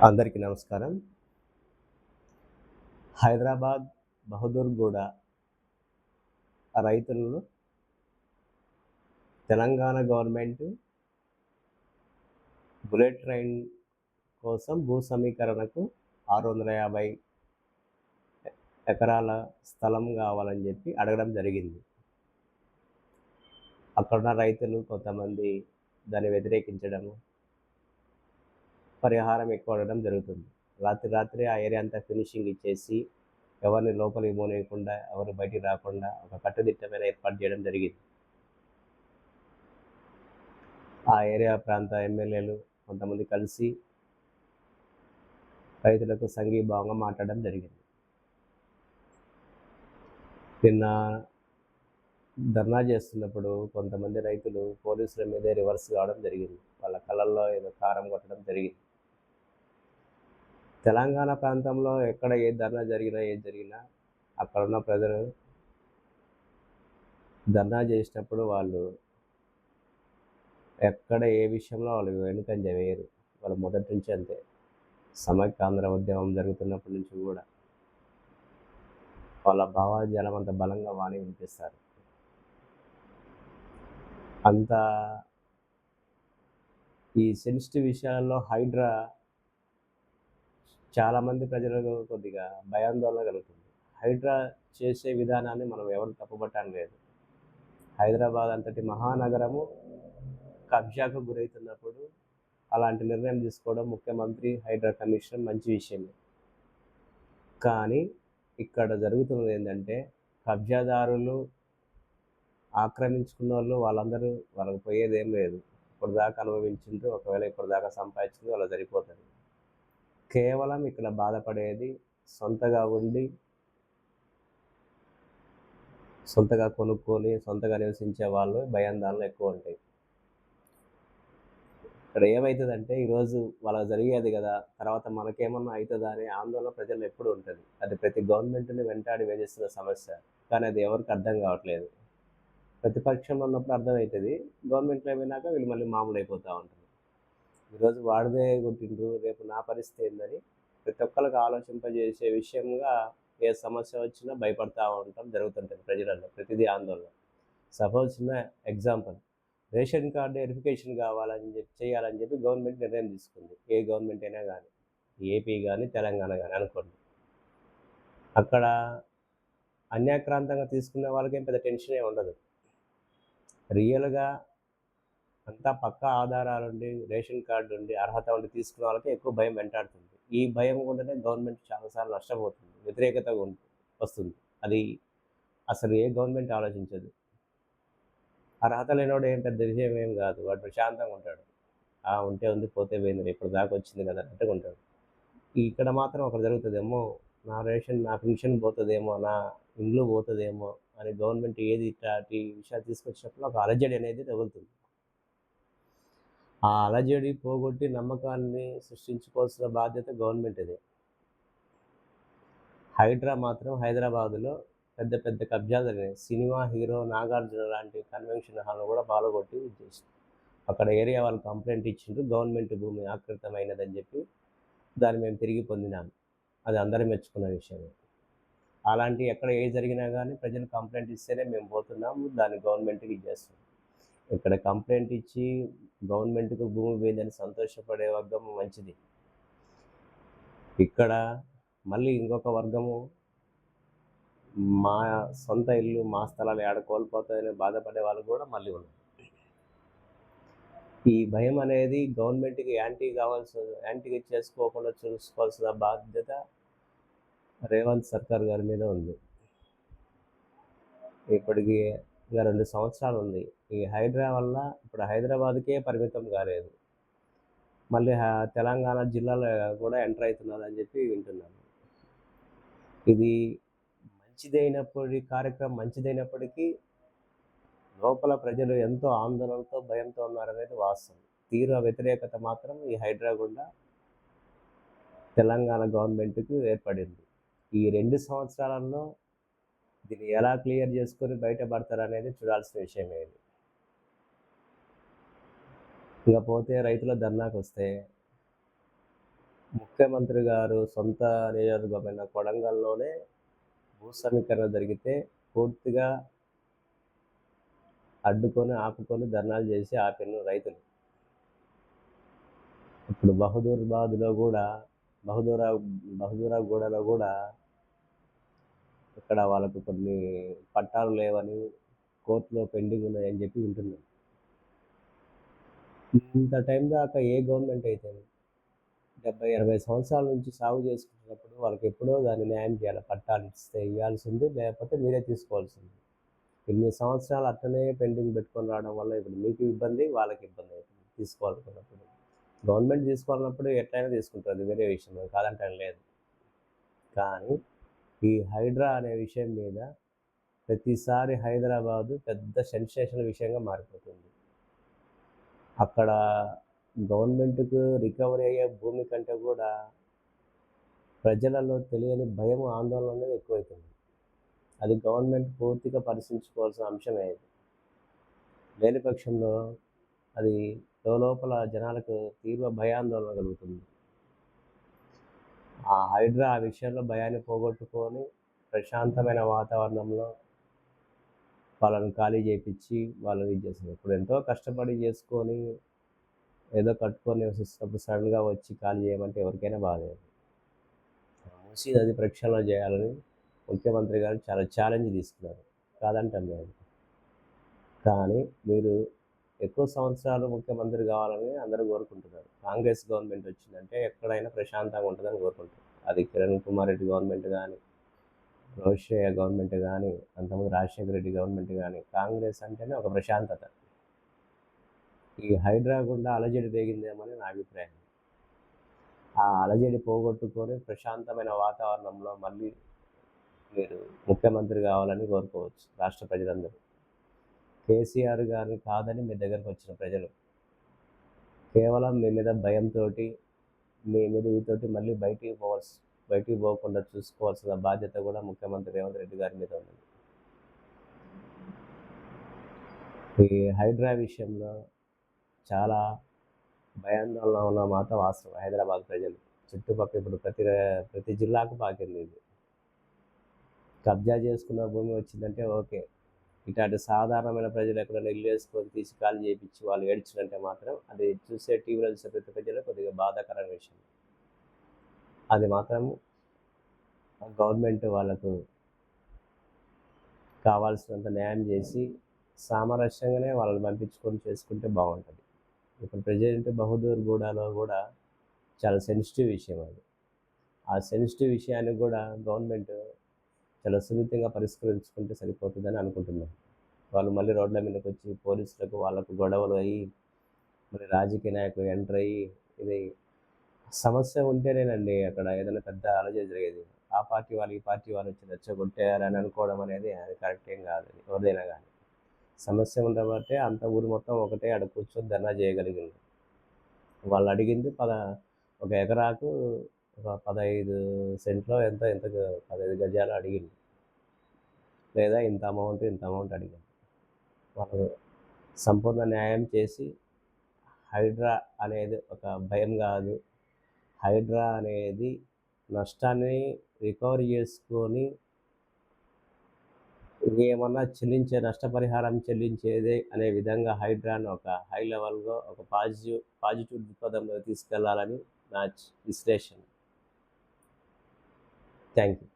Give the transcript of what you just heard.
అందరికీ నమస్కారం. హైదరాబాద్ బహదూర్‌గూడ రైతులను తెలంగాణ గవర్నమెంట్ బుల్లెట్ ట్రైన్ కోసం భూ సమీకరణకు 650 ఎకరాల స్థలం కావాలని చెప్పి అడగడం జరిగింది. అక్కడున్న రైతులు కొంతమంది దాన్ని వ్యతిరేకించడము, పరిహారం ఎక్కువ అడగడం జరుగుతుంది. రాత్రి ఆ ఏరియా అంతా ఫినిషింగ్ ఇచ్చేసి, ఎవరిని లోపలికి పోనీయకుండా, ఎవరు బయటికి రాకుండా ఒక కట్టుదిట్టమైన ఏర్పాటు చేయడం జరిగింది. ఆ ఏరియా ప్రాంత ఎమ్మెల్యేలు కొంతమంది కలిసి రైతులకు సంఘీభావంగా మాట్లాడడం జరిగింది. నిన్న ధర్నా చేస్తున్నప్పుడు కొంతమంది రైతులు పోలీసుల మీదే రివర్స్ కావడం జరిగింది. వాళ్ళ కళ్ళల్లో ఏదో కారం కొట్టడం జరిగింది. తెలంగాణ ప్రాంతంలో ఎక్కడ ఏ ధర్నా జరిగినా, ఏది జరిగినా అక్కడున్న ప్రజలు ధర్నా చేసినప్పుడు వాళ్ళు ఎక్కడ ఏ విషయంలో వాళ్ళు వెనుకంజ వేయరు. వాళ్ళు మొదటి నుంచి అంతే. సమైక్యాంధ్ర ఉద్యమం జరుగుతున్నప్పటి నుంచి కూడా వాళ్ళ భావజాలం అంత బలంగా వాణి వినిపిస్తారు. అంత ఈ సెన్సిటివ్ విషయాల్లో హైడ్రా చాలామంది ప్రజలకు కొద్దిగా భయాందోళన కలుగుతుంది. హైడ్రా చేసే విధానాన్ని మనం ఎవరు తప్పుపట్టడం లేదు. హైదరాబాద్ అంతటి మహానగరము కబ్జాకు గురవుతున్నప్పుడు అలాంటి నిర్ణయం తీసుకోవడం ముఖ్యమంత్రి, హైడ్రా కమిషన్ మంచి విషయమే. కానీ ఇక్కడ జరుగుతున్నది ఏంటంటే, కబ్జాదారులు ఆక్రమించుకున్న వాళ్ళందరూ వాళ్ళకి పోయేదేం లేదు. ఇప్పుడు దాకా అనుభవించిండ్రు, ఒకవేళ ఇప్పుడు దాకా సంపాదించింది వాళ్ళకి సరిపోతుంది. కేవలం ఇక్కడ బాధపడేది సొంతగా ఉండి, సొంతగా కొనుక్కొని, సొంతగా నివసించే వాళ్ళు భయాందోళనలు ఎక్కువ ఉంటాయి. ఇక్కడ ఏమవుతుందంటే, ఈరోజు వాళ్ళకి జరిగేది కదా, తర్వాత మనకేమన్నా అవుతుందా అనే ఆందోళన ప్రజలు ఎప్పుడు ఉంటుంది. అది ప్రతి గవర్నమెంట్ని వెంటాడి వేధిస్తున్న సమస్య. కానీ అది ఎవరికి అర్థం కావట్లేదు. ప్రతిపక్షంలో ఉన్నప్పుడు అర్థమవుతుంది, గవర్నమెంట్లో అయిపోయినాక వీళ్ళు మళ్ళీ మామూలు అయిపోతూ ఉంటారు. ఈరోజు వాడిదే కొట్టిండ్రు, రేపు నా పరిస్థితి ఏందని ప్రతి ఒక్కరికి ఆలోచింపజేసే విషయంగా ఏ సమస్య వచ్చినా భయపడతా ఉండటం జరుగుతుంటుంది ప్రజలలో. ప్రతిదీ ఆందోళన. సపోజ్ చిన్న ఎగ్జాంపుల్, రేషన్ కార్డు వెరిఫికేషన్ కావాలని చెప్పి చేయాలని చెప్పి గవర్నమెంట్ నిర్ణయం తీసుకుంది. ఏ గవర్నమెంట్ అయినా కానీ, ఏపీ కానీ తెలంగాణ కానీ అనుకోండి. అక్కడ అన్యాక్రాంతంగా తీసుకునే వాళ్ళకేం పెద్ద టెన్షనే ఉండదు. రియల్గా అంతా పక్కా ఆధారాలుండి, రేషన్ కార్డు ఉండి, అర్హత ఉండి తీసుకునే వాళ్ళకి ఎక్కువ భయం వెంటాడుతుంది. ఈ భయం కూడానే గవర్నమెంట్ చాలాసార్లు నష్టపోతుంది, వ్యతిరేకత వస్తుంది. అది అసలు ఏ గవర్నమెంట్ ఆలోచించదు. అర్హత లేనివాడు ఏం పెద్ద విషయం ఏం కాదు, వాడు ప్రశాంతంగా ఉంటాడు. ఉంటే ఉంది, పోతే పోయింది, ఇప్పుడు దాకా వచ్చింది కదా అన్నట్టుగా ఉంటాడు. ఇక్కడ మాత్రం ఒకటి జరుగుతుందేమో, నా పెన్షన్ పోతుందేమో, నా ఇండ్లు పోతుందేమో అని గవర్నమెంట్ ఏది ఇట్లాంటి విషయాలు తీసుకొచ్చినప్పుడు ఒక అలజడి అనేది తగులుతుంది. ఆ అలజడి పోగొట్టి నమ్మకాన్ని సృష్టించుకోవాల్సిన బాధ్యత గవర్నమెంట్దే. హైడ్రా మాత్రం హైదరాబాదులో పెద్ద పెద్ద కబ్జాలు జరిగినాయి. సినిమా హీరో నాగార్జున లాంటి కన్వెన్షన్ హాల్ కూడా పాల్గొట్టి చేసింది. అక్కడ ఏరియా వాళ్ళు కంప్లైంట్ ఇచ్చిండ్రు, గవర్నమెంట్ భూమి ఆకృతమైనదని చెప్పి దాన్ని మేము తిరిగి పొందినాము. అది అందరూ మెచ్చుకున్న విషయమే. అలాంటి ఎక్కడ ఏది జరిగినా కానీ ప్రజలు కంప్లైంట్ ఇస్తేనే మేము పోతున్నాము, దాన్ని గవర్నమెంట్కి ఇచ్చేస్తాం. ఇక్కడ కంప్లైంట్ ఇచ్చి గవర్నమెంట్కు భూమి పోయిందని సంతోషపడే వర్గం మంచిది. ఇక్కడ మళ్ళీ ఇంకొక వర్గము మా సొంత ఇల్లు, మా స్థలాలు ఏడ కోల్పోతాయని బాధపడే వాళ్ళు కూడా మళ్ళీ ఉన్నారు. ఈ భయం అనేది గవర్నమెంట్కి యాంటీగా చేసుకోకుండా చూసుకోవాల్సిన బాధ్యత రేవంత్ సర్కార్ గారి మీద ఉంది. ఇప్పటికి ఇంకా 2 సంవత్సరాలు ఉంది. ఈ హైడ్రా వల్ల ఇప్పుడు హైదరాబాద్కే పరిమితం కాలేదు, మళ్ళీ తెలంగాణ జిల్లాలో కూడా ఎంటర్ అవుతున్నదని చెప్పి వింటున్నాను. ఇది కార్యక్రమం మంచిదైనప్పటికీ లోపల ప్రజలు ఎంతో ఆందోళనతో, భయంతో ఉన్నారనేది వాస్తవం. తీవ్ర వ్యతిరేకత మాత్రం ఈ హైడ్రా గుండా తెలంగాణ గవర్నమెంట్కు ఏర్పడింది. ఈ 2 సంవత్సరాలలో దీన్ని ఎలా క్లియర్ చేసుకొని బయటపడతారనేది చూడాల్సిన విషయమే ఇది. ఇకపోతే రైతుల ధర్నాకు వస్తే, ముఖ్యమంత్రి గారు సొంత నియోజకవర్గమైన కొడంగల్‌లోనే భూ సమీకరణ జరిగితే పూర్తిగా అడ్డుకొని, ఆపుకొని ధర్నాలు చేసి ఆపిన్రు రైతులు. ఇప్పుడు బహదూరాబాద్‌లో గూడా బహదూరా బహదూరాగూడలో గూడా ఇక్కడ వాళ్ళకు కొన్ని పట్టాలు లేవని కోర్టులో పెండింగ్ ఉన్నాయని చెప్పి వింటున్నాం. ఇంత టైం దాకా ఏ గవర్నమెంట్ అయితేనే 70, 80 సంవత్సరాల నుంచి సాగు చేసుకుంటున్నప్పుడు వాళ్ళకెప్పుడో దాన్ని న్యాయం చేయాలి. పట్టాలు ఇస్తే ఇయ్యాల్సింది, లేకపోతే మీరే తీసుకోవాల్సింది. ఇన్ని సంవత్సరాలు అట్లనే పెండింగ్ పెట్టుకొని రావడం వల్ల ఇప్పుడు మీకు ఇబ్బంది, వాళ్ళకి ఇబ్బంది అవుతుంది తీసుకోవాలనుకున్నప్పుడు. గవర్నమెంట్ తీసుకోవాలన్నప్పుడు ఎట్లయినా తీసుకుంటారు, అది వేరే విషయం, కాదంటం లేదు. కానీ ఈ హైడ్రా అనే విషయం మీద ప్రతిసారి హైదరాబాదు పెద్ద సెన్సేషనల్ విషయంగా మారిపోతుంది. అక్కడ గవర్నమెంట్‌కు రికవరీ అయ్యే భూమి కంటే కూడా ప్రజలలో తెలియని భయం, ఆందోళన అనేది ఎక్కువైతుంది. అది గవర్నమెంట్ పూర్తిగా పరిశీలించుకోవాల్సిన అంశమే అది. లేని పక్షంలో అది లోలోపల జనాలకు తీవ్ర భయాందోళన కలుగుతుంది. ఆ హైడ్రా ఆ విషయంలో భయాన్ని పోగొట్టుకొని ప్రశాంతమైన వాతావరణంలో వాళ్ళని ఖాళీ చేపిచ్చి వాళ్ళని ఇది చేస్తున్నారు. ఇప్పుడు ఎంతో కష్టపడి చేసుకొని ఏదో కట్టుకొని నివసిస్తున్నప్పుడు సడన్‌గా వచ్చి ఖాళీ చేయమంటే ఎవరికైనా బాధే. మూసీ నది ప్రక్షాళన చేయాలని ముఖ్యమంత్రి గారు చాలా ఛాలెంజ్ తీసుకున్నారు. కాదంటం లేదు. కానీ మీరు ఎక్కువ సంవత్సరాలు ముఖ్యమంత్రి కావాలని అందరూ కోరుకుంటున్నారు. కాంగ్రెస్ గవర్నమెంట్ వచ్చిందంటే ఎక్కడైనా ప్రశాంతంగా ఉంటుందని కోరుకుంటారు. అది కిరణ్ కుమార్ రెడ్డి గవర్నమెంట్ కానీ, రోషయ్య గవర్నమెంట్ కానీ, అంతకుముందు రాజశేఖర రెడ్డి గవర్నమెంట్ కానీ, కాంగ్రెస్ అంటేనే ఒక ప్రశాంతత. ఈ హైడ్రా గుండా అలజడి రేగిందేమని నా అభిప్రాయం. ఆ అలజడి పోగొట్టుకొని ప్రశాంతమైన వాతావరణంలో మళ్ళీ మీరు ముఖ్యమంత్రి కావాలని కోరుకోవచ్చు రాష్ట్ర ప్రజలందరూ. కేసీఆర్ గారిని కాదని మీ దగ్గరకు వచ్చిన ప్రజలు కేవలం మీ మీద భయంతో, మీ మీద వీతోటి మళ్ళీ బయటికి పోకుండా చూసుకోవాల్సిన బాధ్యత కూడా ముఖ్యమంత్రి రేవంత్ రెడ్డి గారి మీద ఉంది. ఈ హైడ్రా విషయంలో చాలా భయాందోళన ఉన్న మాట వాస్తవం. హైదరాబాద్ ప్రజలు చుట్టుపక్కల ఇప్పుడు ప్రతి జిల్లాకు పాకింది ఇది. కబ్జా చేసుకున్న భూమి వచ్చిందంటే ఓకే. ఇట్లాంటి సాధారణమైన ప్రజలు ఎక్కడైనా ఇల్లు వేసుకొని తీసి ఖాళీ చేయించి వాళ్ళు ఏడ్చినంటే మాత్రం అది చూసే టీవీలో చూసే ప్రతి ప్రజలు కొద్దిగా బాధాకరమైన విషయం. అది మాత్రం గవర్నమెంట్ వాళ్ళకు కావాల్సినంత న్యాయం చేసి సామరస్యంగానే వాళ్ళని పంపించుకొని చేసుకుంటే బాగుంటుంది. ఇప్పుడు ప్రెజెంట్ బహదూర్గూడలో కూడా చాలా సెన్సిటివ్ విషయం అది. ఆ సెన్సిటివ్ విషయాన్ని కూడా గవర్నమెంట్ చాలా సున్నితంగా పరిష్కరించుకుంటే సరిపోతుందని అనుకుంటున్నాను. వాళ్ళు మళ్ళీ రోడ్ల మీదకి వచ్చి పోలీసులకు వాళ్ళకు గొడవలు అయ్యి మరి రాజకీయ నాయకులు ఎంటర్ అయ్యి ఇది సమస్య ఉంటేనేనండి అక్కడ ఏదైనా పెద్ద అలజడి జరిగేది. ఆ పార్టీ వాళ్ళు ఈ పార్టీ వాళ్ళు వచ్చి రెచ్చగొట్టారని అనుకోవడం అనేది అది కరెక్ట్ ఏం కాదు. అది ఎవరిదైనా కానీ సమస్య ఉండబట్టే అంత ఊరు మొత్తం ఒకటే ఆడ కూర్చొని ధర్నా చేయగలిగింది. వాళ్ళు అడిగింది ఒక ఎకరాకు ఒక 15 సెంట్లో ఎంత 15 గజాలు అడిగింది, లేదా ఇంత అమౌంట్ అడిగింది. వాళ్ళు సంపూర్ణ న్యాయం చేసి హైడ్రా అనేది ఒక భయం కాదు, హైడ్రా అనేది నష్టాన్ని రికవరీ చేసుకొని ఇంకేమన్నా నష్టపరిహారం చెల్లించేదే అనే విధంగా హైడ్రాను ఒక హై లెవెల్‌లో ఒక పాజిటివ్ దృక్పథంలో తీసుకెళ్లాలని నా విశ్లేషణ. Thank you.